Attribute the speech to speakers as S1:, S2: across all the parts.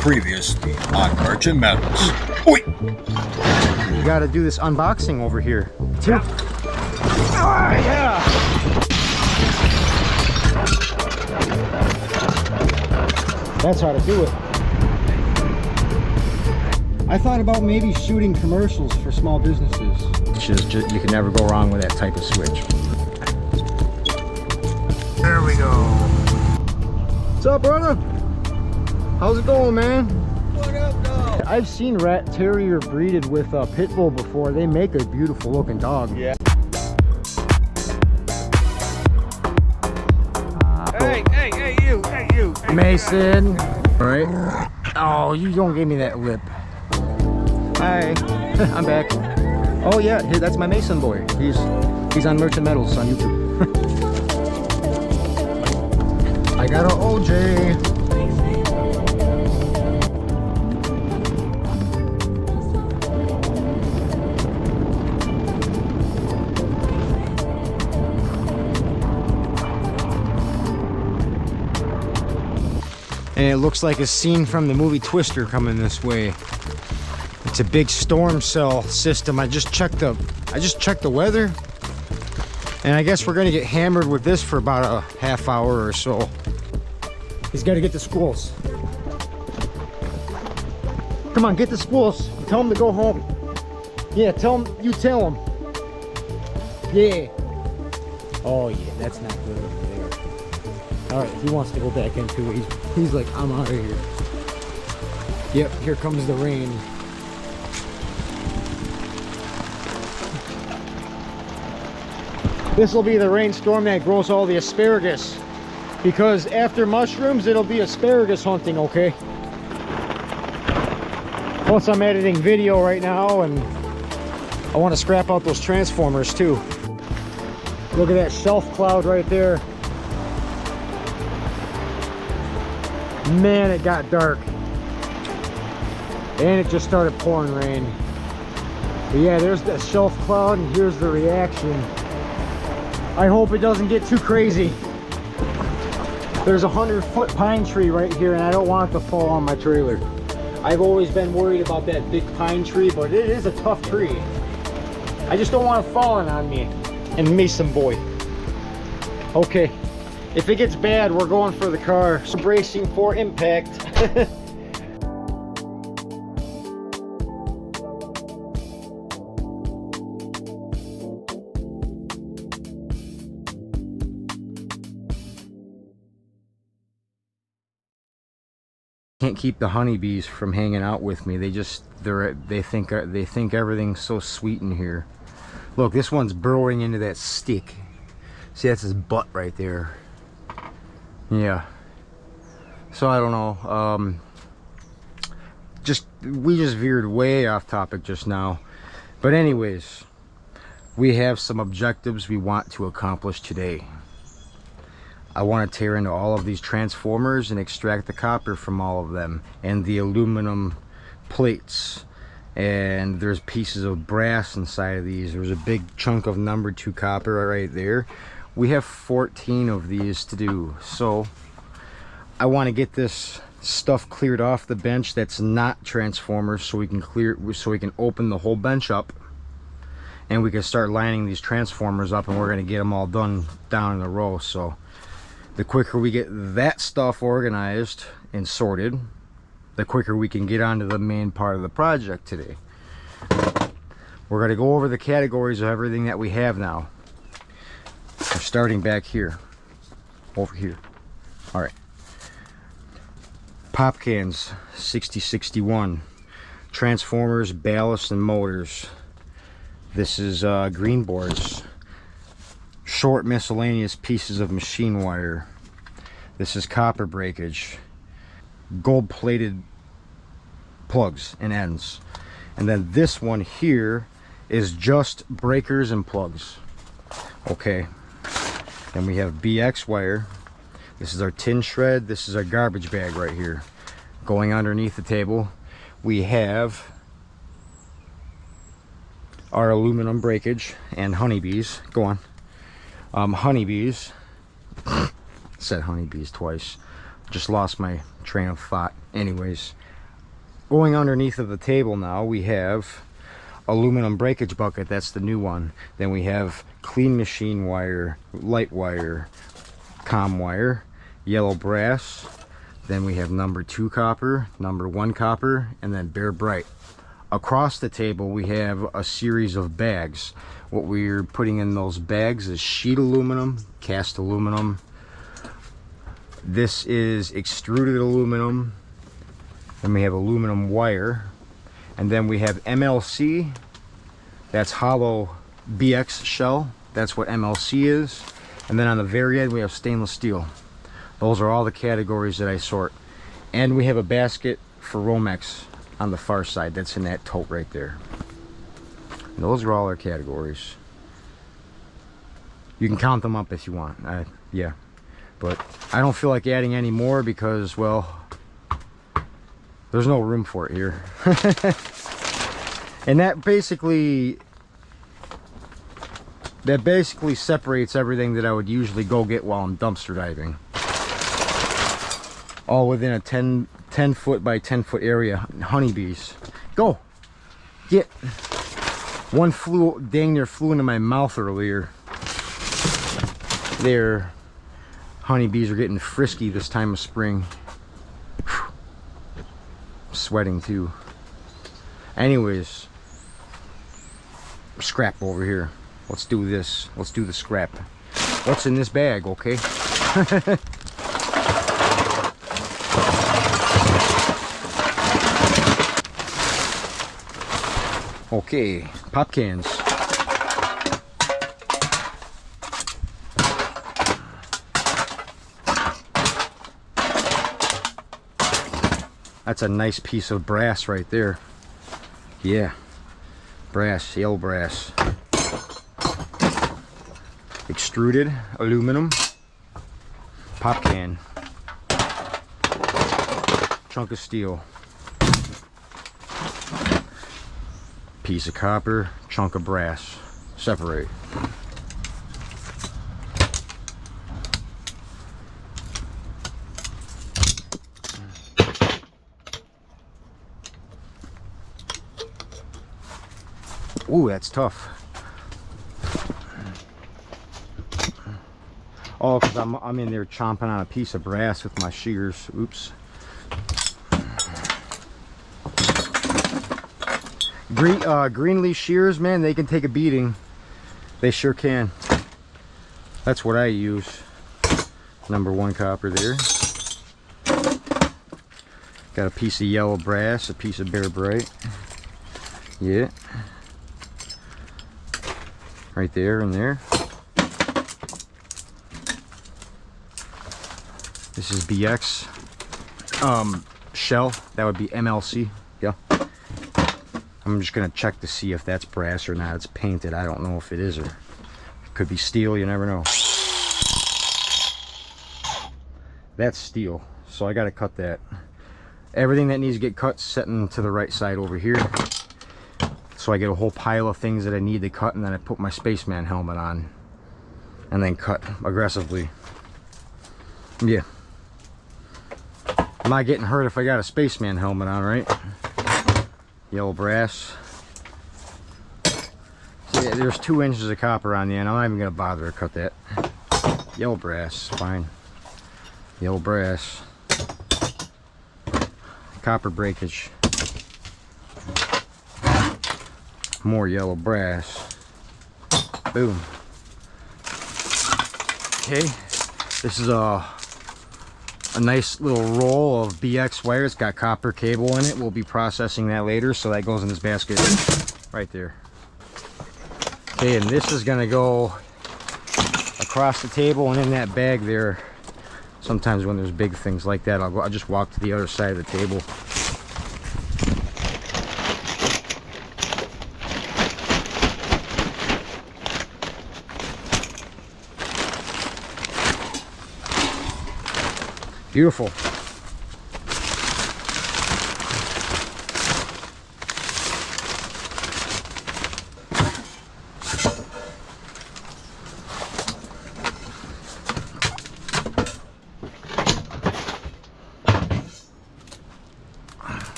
S1: Previously on Merchant Metals. Oi!
S2: You gotta do this unboxing over here. Too.
S3: Yeah. Oh, yeah.
S2: That's how to do it. I thought about maybe shooting commercials for small businesses. Just you can never go wrong with that type of switch.
S3: There we go.
S2: What's up, brother? How's it going, man?
S3: What up, dog?
S2: I've seen rat terrier breeded with a pit bull before. They make a beautiful looking dog.
S3: Yeah. Hey, you.
S2: Mason. All right. Oh, you don't give me that lip. Hi. I'm back. Oh yeah, that's my Mason boy. He's on Merchant Metals on YouTube. I got an OJ. And it looks like a scene from the movie Twister coming this way. It's a big storm cell system. I just checked the weather, and I guess we're gonna get hammered with this for about a half hour or so. He's got to get the spools. Come on, get the spools. Tell him to go home. Yeah, tell him. You tell him. Yeah. Oh yeah, that's not good over there. All right, he wants to go back into it. He's like, I'm out of here. Yep, here comes the rain. This will be the rainstorm that grows all the asparagus, because after mushrooms it'll be asparagus hunting, okay? Plus I'm editing video right now and I want to scrap out those transformers too. Look at that shelf cloud right there. Man, it got dark. And it just started pouring rain. But yeah, there's that shelf cloud and here's the reaction. I hope it doesn't get too crazy. There's a 100-foot pine tree right here and I don't want it to fall on my trailer. I've always been worried about that big pine tree, but it is a tough tree. I just don't want it falling on me and Mason boy. Okay, if it gets bad, we're going for the car. Bracing for impact. Can't keep the honeybees from hanging out with me. They think everything's so sweet in here. Look, this one's burrowing into that stick. See, that's his butt right there. Yeah. So I don't know. We just veered way off topic just now. But anyways, we have some objectives we want to accomplish today. I want to tear into all of these transformers and extract the copper from all of them and the aluminum plates, and there's pieces of brass inside of these. There's a big chunk of number 2 copper right there. We have 14 of these to do, so I want to get this stuff cleared off the bench that's not transformers, so we can open the whole bench up and we can start lining these transformers up, and we're going to get them all done down in a row. So the quicker we get that stuff organized and sorted, the quicker we can get onto the main part of the project today. We're going to go over the categories of everything that we have now. We're starting back here, over here. All right. Pop cans, 6061. Transformers, ballast, and motors. This is green boards. Short miscellaneous pieces of machine wire. This is copper breakage. Gold plated plugs and ends. And then this one here is just breakers and plugs. Okay. Then we have BX wire. This is our tin shred. This is our garbage bag right here. Going underneath the table, we have our aluminum breakage and honeybees. Go on. Honeybees. Said honeybees twice. Just lost my train of thought. Anyways, going underneath of the table now, we have aluminum breakage bucket. That's the new one. Then we have clean machine wire, light wire, comm wire, yellow brass. Then we have number 2 copper, number 1 copper, and then bare bright. Across the table we have a series of bags. What we're putting in those bags is sheet aluminum, cast aluminum. This is extruded aluminum. Then we have aluminum wire. And then we have MLC. That's hollow BX shell. That's what MLC is. And then on the very end we have stainless steel. Those are all the categories that I sort. And we have a basket for Romex on the far side. That's in that tote right there. And those are all our categories. You can count them up if you want. Yeah. But I don't feel like adding any more because, well, there's no room for it here. And that basically separates everything that I would usually go get while I'm dumpster diving. All within a 10 foot by 10 foot area. Honeybees. Go! Get! One dang near flew into my mouth earlier. There. Honeybees are getting frisky this time of spring. Whew. Sweating too. Anyways, scrap over here. Let's do this. Let's do the scrap. What's in this bag, okay? Okay, pop cans. That's a nice piece of brass right there. Yeah, brass, yellow brass. Extruded aluminum. Pop can. Chunk of steel. Piece of copper, chunk of brass. Separate. Ooh, that's tough. Oh, because I'm in there chomping on a piece of brass with my shears. Oops. Green leaf shears, man, they can take a beating. They sure can. That's what I use. Number 1 copper there. Got a piece of yellow brass, a piece of bare bright. Yeah. Right there and there. This is BX shell. That would be MLC. Yeah. I'm just gonna check to see if that's brass or not. It's painted. I don't know if it is or it could be steel. You never know. That's steel, so I gotta cut that. Everything that needs to get cut setting to the right side over here. So I get a whole pile of things that I need to cut, and then I put my spaceman helmet on and then cut aggressively. Yeah. I'm not getting hurt if I got a spaceman helmet on, right? Yellow brass. So yeah, there's 2 inches of copper on the end. I'm not even gonna bother to cut that. Yellow brass, fine. Yellow brass. Copper breakage. More yellow brass. Boom. Okay, this is a nice little roll of BX wire. It's got copper cable in it. We'll be processing that later, so that goes in this basket right there. Okay, and this is gonna go across the table and in that bag there. Sometimes when there's big things like that, I'll just walk to the other side of the table. Beautiful.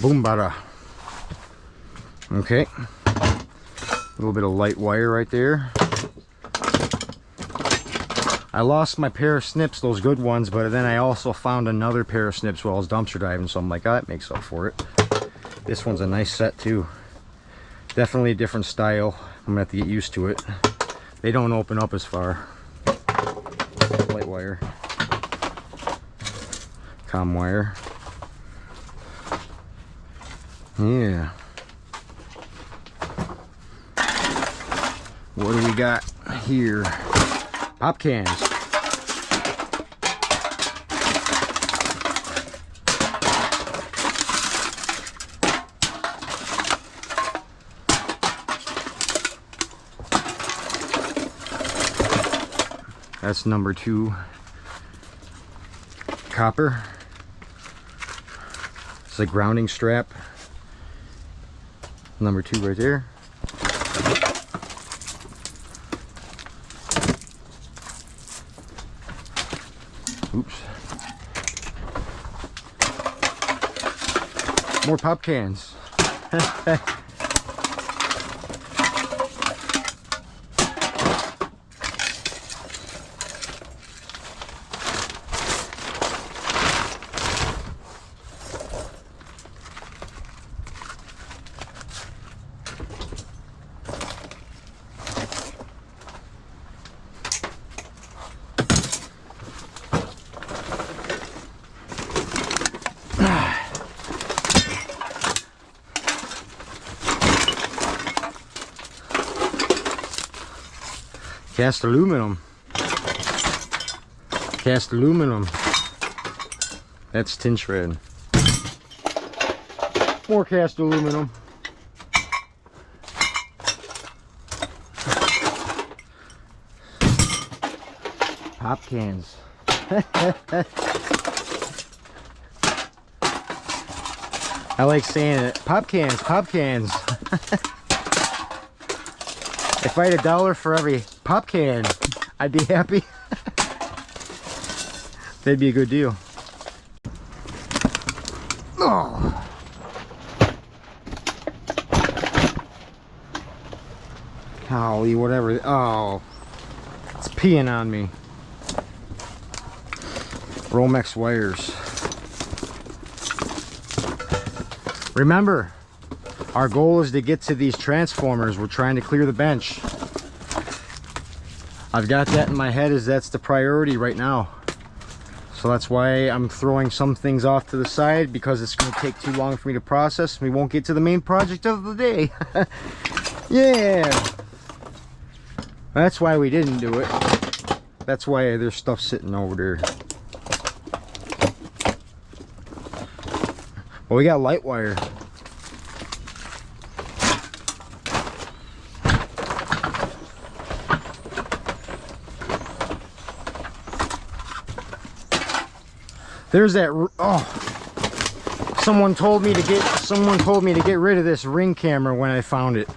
S2: Boom, bada. Okay. A little bit of light wire right there. I lost my pair of snips, those good ones, but then I also found another pair of snips while I was dumpster diving, so I'm like, oh, that makes up for it. This one's a nice set too. Definitely a different style. I'm gonna have to get used to it. They don't open up as far. Light wire. Com wire. Yeah. What do we got here? Pop cans. That's number 2 copper. It's a grounding strap. Number 2 right there. Oops. More pop cans. Cast aluminum. Cast aluminum. That's tin shred. More cast aluminum. Pop cans. I like saying it. Pop cans, pop cans. If I had $1 for every pop can, I'd be happy. That'd be a good deal. Oh. Golly, whatever. Oh, it's peeing on me. Romex wires. Remember, our goal is to get to these transformers. We're trying to clear the bench. I've got that in my head as that's the priority right now. So that's why I'm throwing some things off to the side, because it's going to take too long for me to process. We won't get to the main project of the day. Yeah. That's why we didn't do it. That's why there's stuff sitting over there. Well, we got light wire. There's that. Oh, someone told me to get rid of this Ring camera when I found it.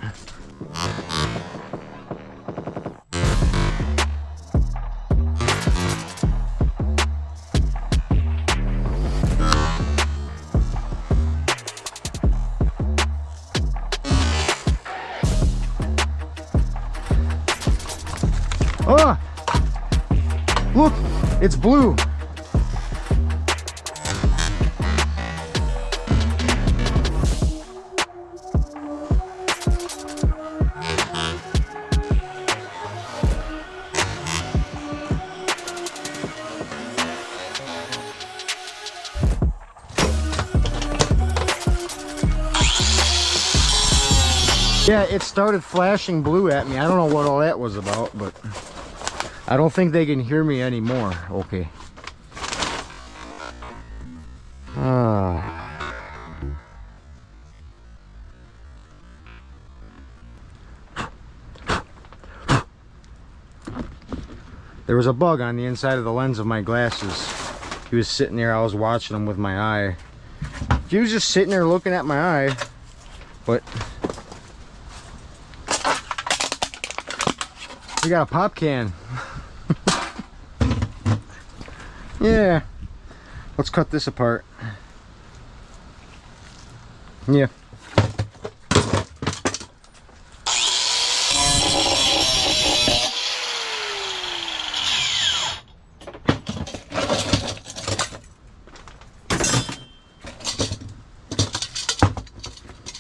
S2: Oh, look, it's blue. Yeah, it started flashing blue at me. I don't know what all that was about, but I don't think they can hear me anymore. Okay. There was a bug on the inside of the lens of my glasses. He was sitting there. I was watching him with my eye. He was just sitting there looking at my eye, but we got a pop can. Yeah. Let's cut this apart. Yeah.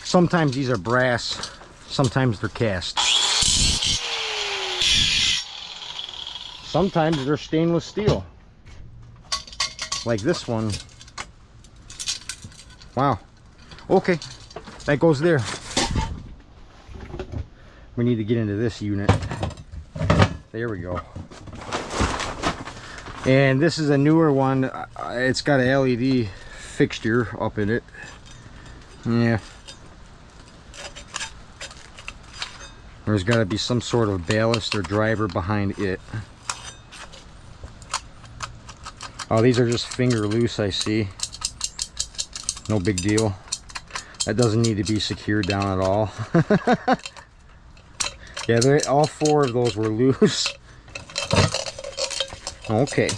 S2: Sometimes these are brass, sometimes they're cast. Sometimes they're stainless steel. Like this one. Wow. Okay, that goes there. We need to get into this unit. There we go. And this is a newer one. It's got an LED fixture up in it. Yeah. There's got to be some sort of ballast or driver behind it. Oh, these are just finger loose, I see. No big deal. That doesn't need to be secured down at all. Yeah, all four of those were loose. Okay.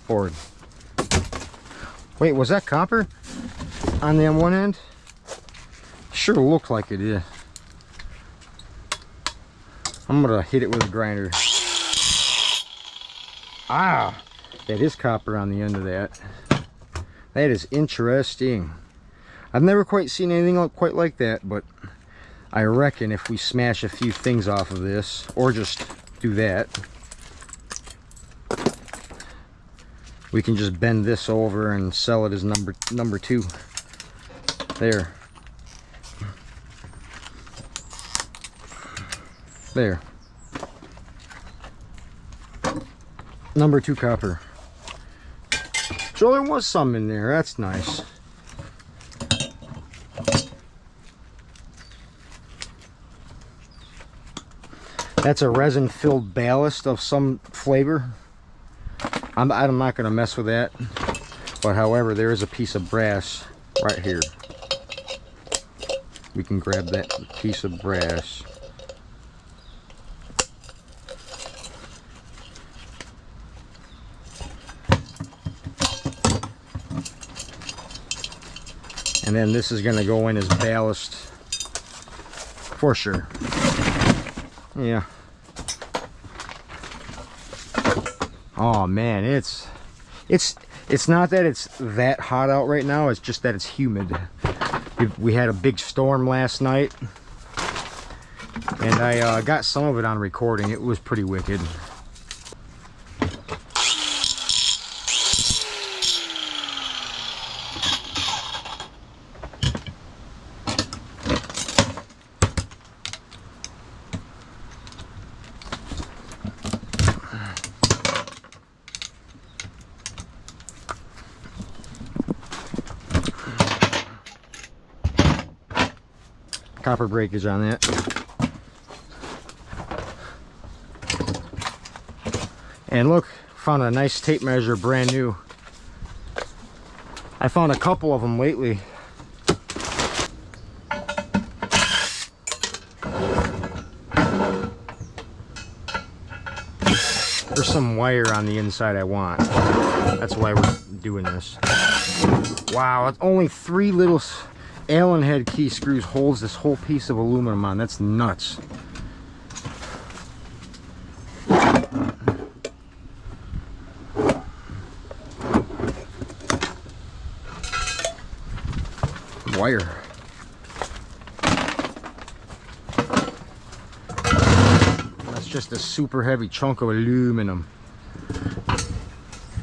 S2: Forward. Wait, was that copper on the one end? Sure looked like it is. I'm gonna hit it with a grinder. Ah, that is copper on the end of that. That is interesting. I've never quite seen anything quite like that, but I reckon if we smash a few things off of this, or just do that, we can just bend this over and sell it as number two. There. There. Number 2 copper. So there was some in there. That's nice. That's a resin filled ballast of some flavor. I'm not going to mess with that. But however, there is a piece of brass right here. We can grab that piece of brass. And then this is going to go in as ballast for sure. Yeah. Oh man, it's not that it's that hot out right now, it's just that it's humid. We had a big storm last night, and I got some of it on recording. It was pretty wicked. Copper breakage on that. And look, found a nice tape measure, brand new. I found a couple of them lately. There's some wire on the inside I want. That's why we're doing this. Wow, it's only 3 little Allen head key screws holds this whole piece of aluminum on. That's nuts. Wire. That's just a super heavy chunk of aluminum.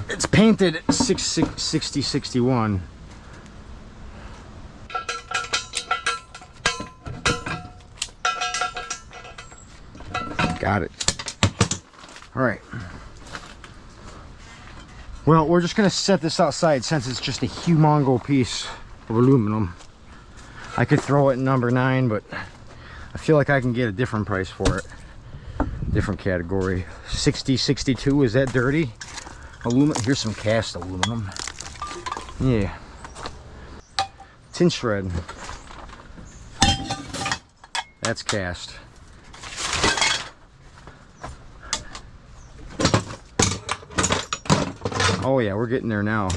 S2: It's painted 6061. Got it. All right. Well, we're just gonna set this outside since it's just a humongo piece of aluminum. I could throw it in number 9, but I feel like I can get a different price for it. Different category. 6062, is that dirty? Aluminum. Here's some cast aluminum. Yeah. Tin shred. That's cast. Oh yeah, we're getting there now.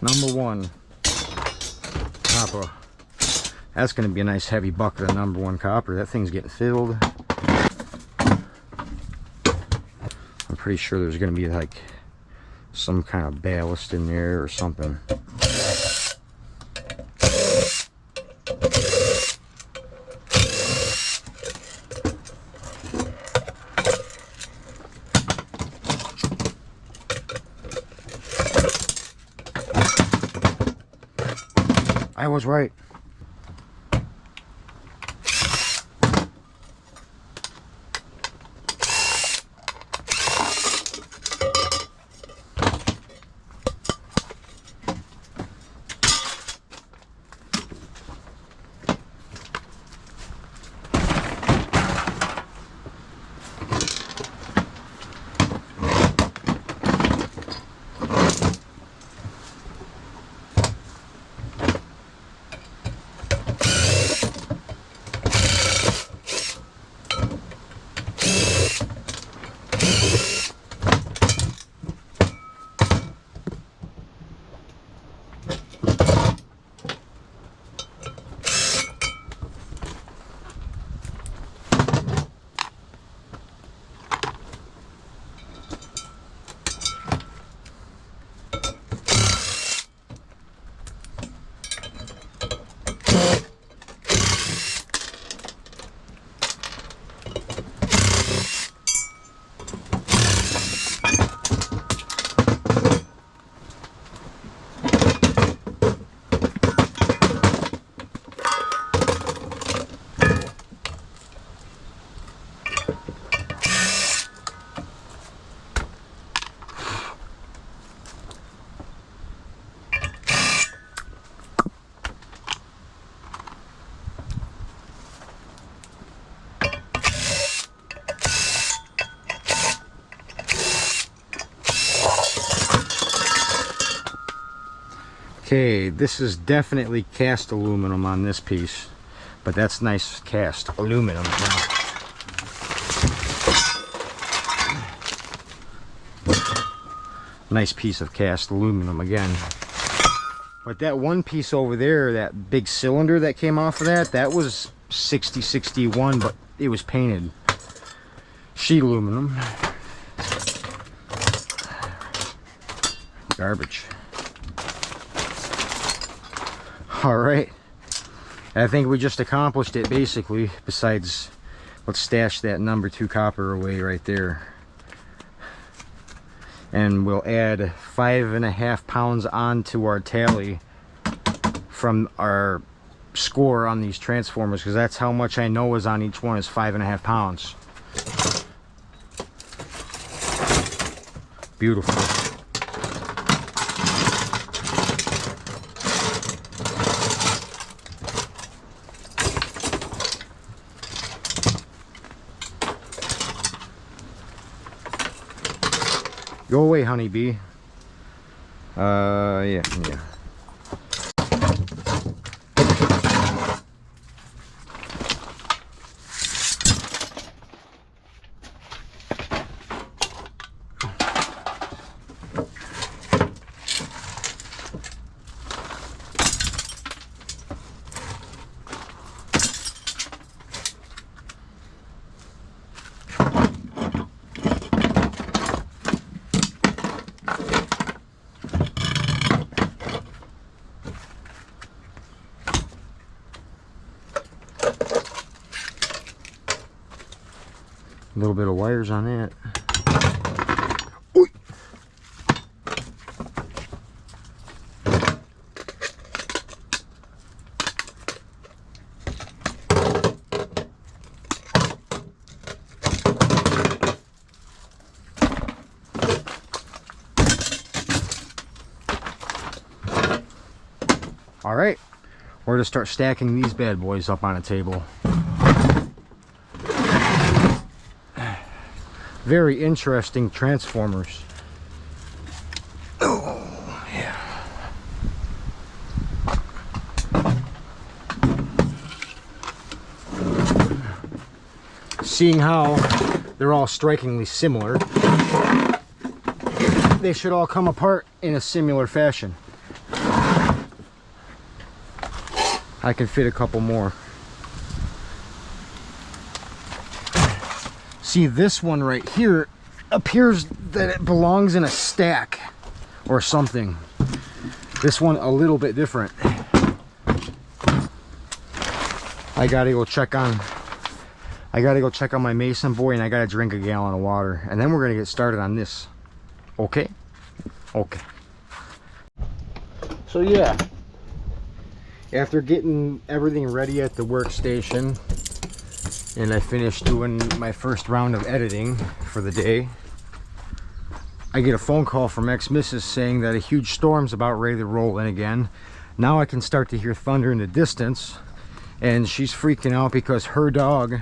S2: Number 1 copper. That's going to be a nice heavy bucket of number 1 copper. That thing's getting filled. I'm pretty sure there's going to be like some kind of ballast in there or something. I was right. Okay, this is definitely cast aluminum on this piece, but that's nice cast aluminum now. Nice piece of cast aluminum again. But that one piece over there, that big cylinder that came off of that, that was 6061, but it was painted sheet aluminum. Garbage. Alright, I think we just accomplished it basically. Besides, let's stash that number 2 copper away right there. And we'll add 5.5 pounds onto our tally from our score on these transformers, because that's how much I know is on each one, is 5.5 pounds. Beautiful. Go away, honeybee. Yeah. A little bit of wires on that. Oy. All right, we're gonna start stacking these bad boys up on a table. Very interesting transformers. Oh, yeah. Seeing how they're all strikingly similar, they should all come apart in a similar fashion. I can fit a couple more. See, this one right here appears that it belongs in a stack or something. This one a little bit different. I gotta go check on my mason boy, and I gotta drink a gallon of water, and then we're gonna get started on this. Okay? Okay. So yeah, after getting everything ready at the workstation, and I finished doing my first round of editing for the day, I get a phone call from ex-missus saying that a huge storm's about ready to roll in again. Now I can start to hear thunder in the distance, and she's freaking out because her dog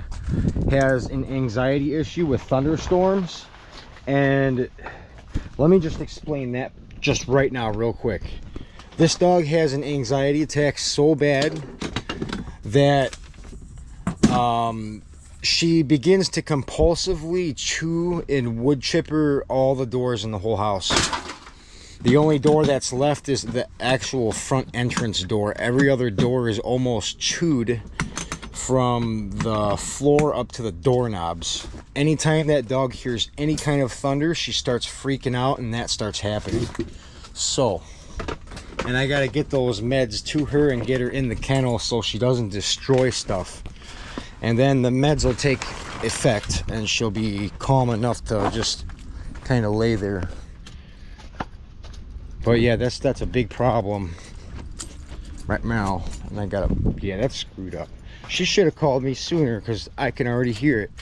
S2: has an anxiety issue with thunderstorms. And let me just explain that just right now real quick. This dog has an anxiety attack so bad that she begins to compulsively chew and wood chipper all the doors in the whole house. The only door that's left is the actual front entrance door. Every other door is almost chewed from the floor up to the doorknobs. Anytime that dog hears any kind of thunder, she starts freaking out, and that starts happening. So, and I gotta get those meds to her and get her in the kennel so she doesn't destroy stuff. And then the meds will take effect and she'll be calm enough to just kind of lay there. But yeah, that's a big problem right now. And I gotta, yeah, that's screwed up. She should have called me sooner, because I can already hear it.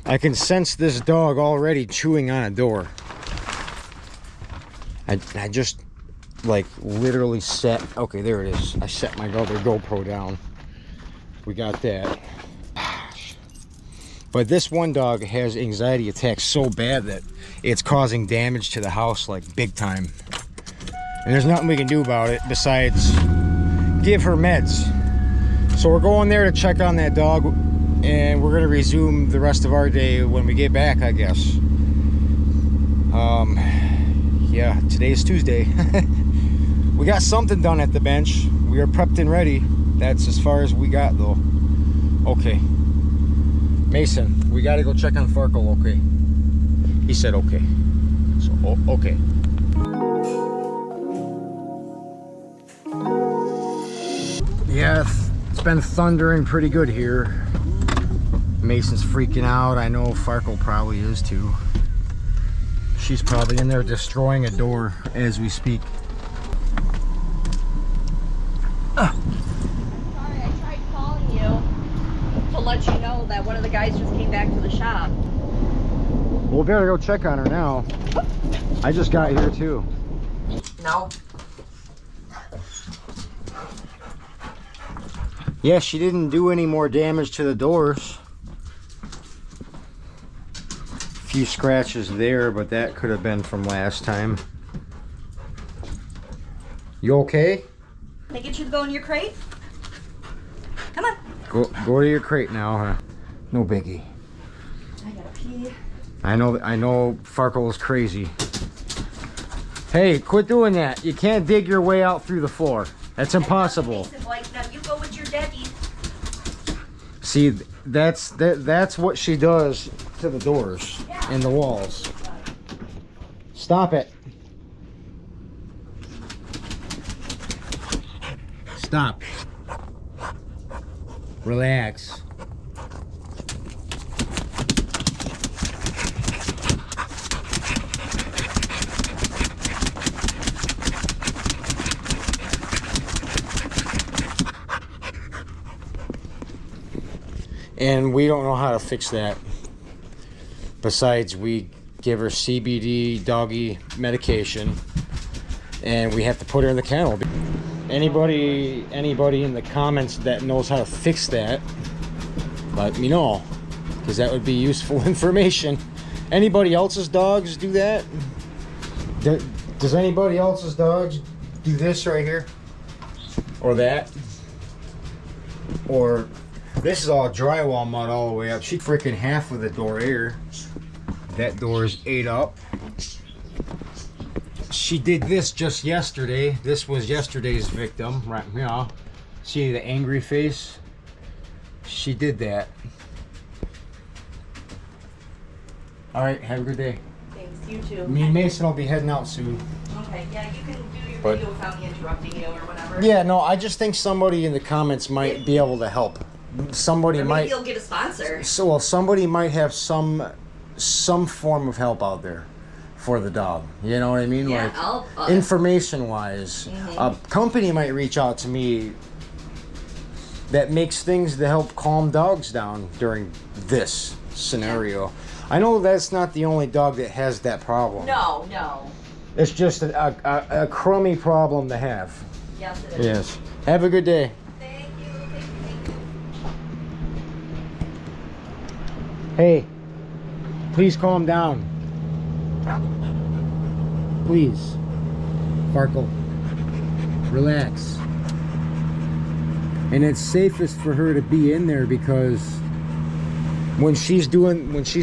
S2: I can sense this dog already chewing on a door. I just like literally set, okay, there it is. I set my other GoPro down. We got that. But this one dog has anxiety attacks so bad that it's causing damage to the house, like big time. And there's nothing we can do about it besides give her meds. So we're going there to check on that dog, and we're gonna resume the rest of our day when we get back, I guess. Yeah, today's Tuesday. We got something done at the bench. We are prepped and ready. That's as far as we got, though. Okay. Mason, we gotta go check on Farkle, okay? He said okay. So, okay. Yeah, it's been thundering pretty good here. Mason's freaking out. I know Farkle probably is too. She's probably in there destroying a door as we speak.
S4: To let you know that one of the guys just came back to the shop.
S2: Well, we better go check on her now. I just got here too.
S4: No.
S2: Yeah, she didn't do any more damage to the doors. A few scratches there, but that could have been from last time. You okay?
S4: Can I get you to go in your crate? Come on.
S2: Go to your crate now, huh? No biggie.
S4: I gotta pee.
S2: I know Farkle is crazy. Hey, quit doing that. You can't dig your way out through the floor. That's impossible.
S4: Now you go with your daddy.
S2: See, that's what she does to the doors and the walls. Stop it. Stop. Relax. And we don't know how to fix that. Besides, we give her CBD doggy medication, and we have to put her in the kennel. Anybody in the comments that knows how to fix that, let me know, because that would be useful information. Anybody else's dogs do that? Does anybody else's dogs do this right here? Or that? Or this is all drywall mud all the way up. She freaking half of the door here. That door is ate up. She did this just yesterday. This was yesterday's victim, right here. See the angry face? She did that. Alright, have a good day.
S4: Thanks, you too.
S2: Me and Mason will be heading out soon.
S4: Okay, yeah, you can do your
S2: But-
S4: video without me interrupting you or whatever.
S2: Yeah, no, I just think somebody in the comments might be able to help. Somebody
S4: Or maybe
S2: might.
S4: you'll get a sponsor.
S2: So, well, somebody might have some form of help out there for the dog. You know what I mean?
S4: Yeah,
S2: Like
S4: I'll
S2: information-wise, a company might reach out to me that makes things to help calm dogs down during this scenario. I know that's not the only dog that has that problem.
S4: No.
S2: It's just a crummy problem to have.
S4: Yes, it is.
S2: Yes. Have a good day.
S4: Thank you.
S2: Hey, please calm down. Please. Farkle. Relax. And it's safest for her to be in there because when she's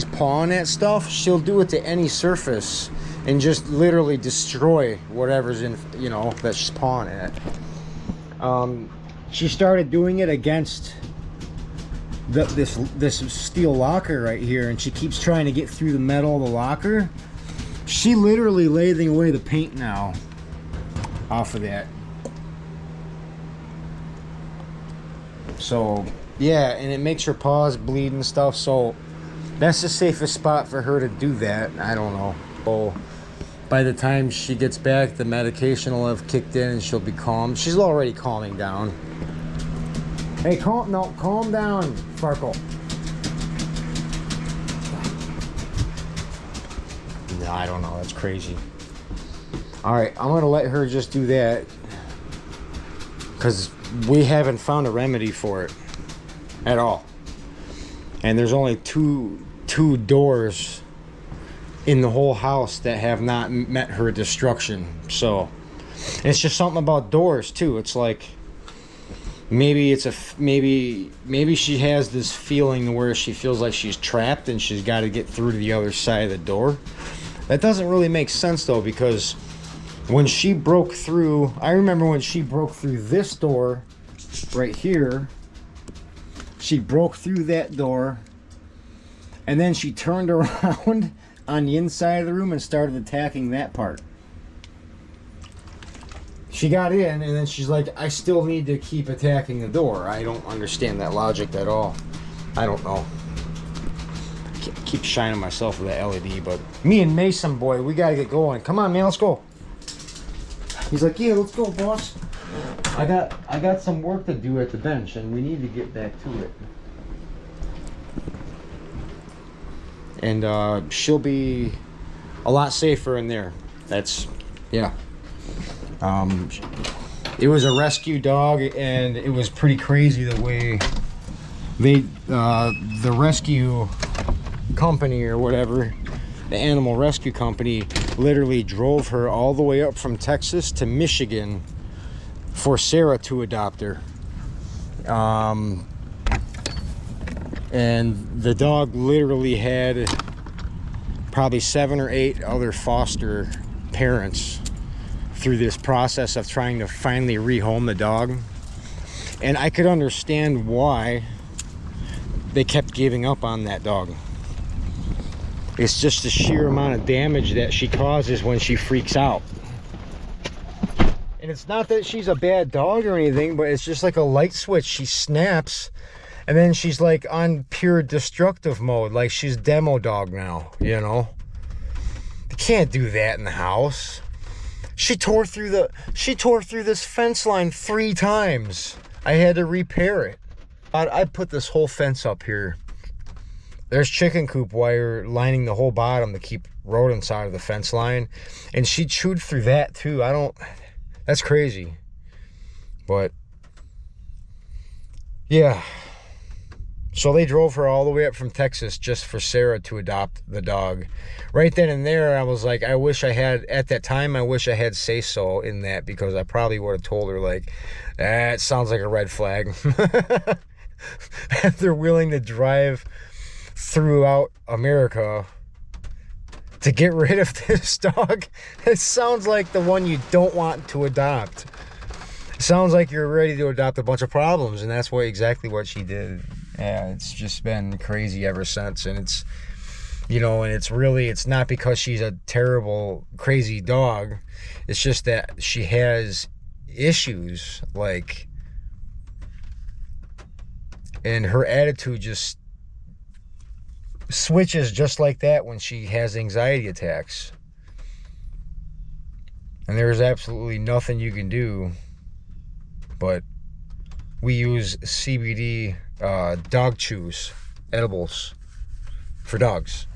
S2: pawing at stuff, she'll do it to any surface and just literally destroy whatever's in, you know, that she's pawing at. She started doing it against this steel locker right here, and she keeps trying to get through the metal of the locker. She literally laying away the paint now off of that. So yeah, and it makes her paws bleed and stuff, so that's the safest spot for her to do that. I don't know. So by the time she gets back, the medication will have kicked in and she'll be calm. She's already calming down. Hey, calm down, Farkle. No, I don't know. That's crazy. All right, I'm gonna let her just do that because we haven't found a remedy for it at all. And there's only two doors in the whole house that have not met her destruction. So it's just something about doors too. It's like maybe she has this feeling where she feels like she's trapped and she's got to get through to the other side of the door. That doesn't really make sense though, because when she broke through, I remember when she broke through this door right here, she broke through that door and then she turned around on the inside of the room and started attacking that part. She got in and then she's like, I still need to keep attacking the door. I don't understand that logic at all. I don't know. I keep shining myself with that LED, but me and Mason, boy, we gotta get going. Come on, man, let's go. He's like, yeah, let's go, boss. I got some work to do at the bench and we need to get back to it. And she'll be a lot safer in there. That's, yeah. It was a rescue dog and it was pretty crazy the way the rescue company or whatever, the animal rescue company, literally drove her all the way up from Texas to Michigan for Sarah to adopt her. And the dog literally had probably 7 or 8 other foster parents through this process of trying to finally rehome the dog. And I could understand why they kept giving up on that dog. It's just the sheer amount of damage that she causes when she freaks out. And it's not that she's a bad dog or anything, but it's just like a light switch. She snaps and then she's like on pure destructive mode, like she's demo dog now, you know. You can't do that in the house. She tore through this fence line 3 times. I had to repair it. I put this whole fence up here. There's chicken coop wire lining the whole bottom to keep rodents out of the fence line, and she chewed through that too. That's crazy. But yeah, so they drove her all the way up from Texas just for Sarah to adopt the dog. Right then and there, I was like, I wish I had say so in that, because I probably would have told her, like, it sounds like a red flag. They're willing to drive throughout America to get rid of this dog. It sounds like the one you don't want to adopt. Sounds like you're ready to adopt a bunch of problems, and that's exactly what she did. Yeah, it's just been crazy ever since, and it's, you know, and it's not because she's a terrible, crazy dog. It's just that she has issues, like, and her attitude just switches just like that when she has anxiety attacks. And there's absolutely nothing you can do, but we use CBD dog chews, edibles, for dogs.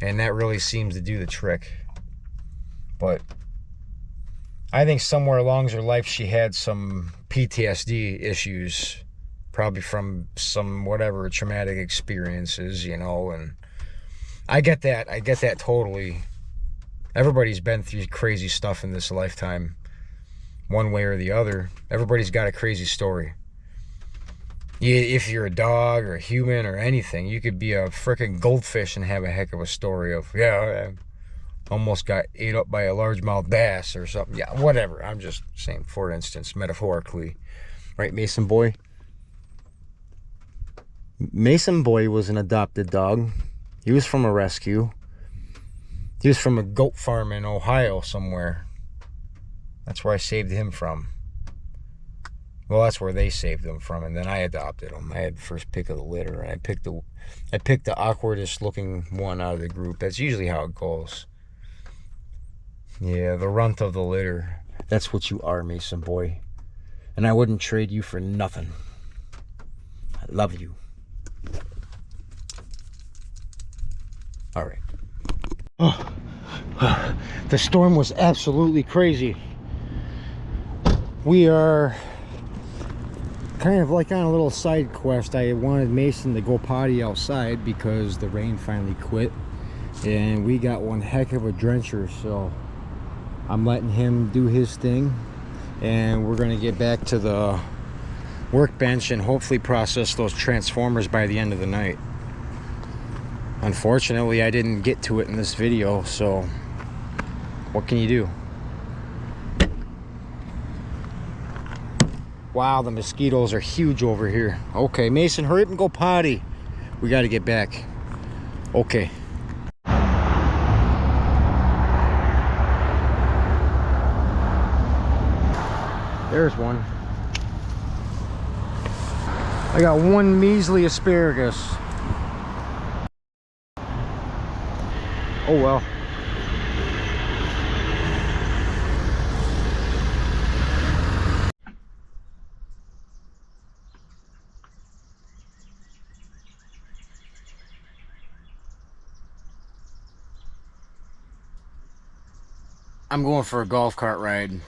S2: And that really seems to do the trick. But I think somewhere along her life she had some PTSD issues, probably from some whatever traumatic experiences, you know, and I get that totally. Everybody's been through crazy stuff in this lifetime, one way or the other. Everybody's got a crazy story. If you're a dog or a human or anything, you could be a freaking goldfish and have a heck of a story of, yeah, I almost got ate up by a largemouth bass or something. Yeah, whatever. I'm just saying, for instance, metaphorically. Right, Mason Boy? Mason Boy was an adopted dog. He was from a rescue. He was from a goat farm in Ohio somewhere. That's where I saved him from. Well, that's where they saved him from, and then I adopted him. I had the first pick of the litter, and I picked the awkwardest looking one out of the group. That's usually how it goes. Yeah, the runt of the litter. That's what you are, Mason Boy. And I wouldn't trade you for nothing. I love you. All right. Oh, the storm was absolutely crazy. We are kind of like on a little side quest. I wanted Mason to go potty outside because the rain finally quit, and we got one heck of a drencher, so I'm letting him do his thing, and we're gonna get back to the workbench and hopefully process those transformers by the end of the night. Unfortunately, I didn't get to it in this video, so what can you do? Wow, the mosquitoes are huge over here. Okay, Mason, hurry up and go potty. We got to get back. Okay. There's one. I got one measly asparagus. Oh well. I'm going for a golf cart ride.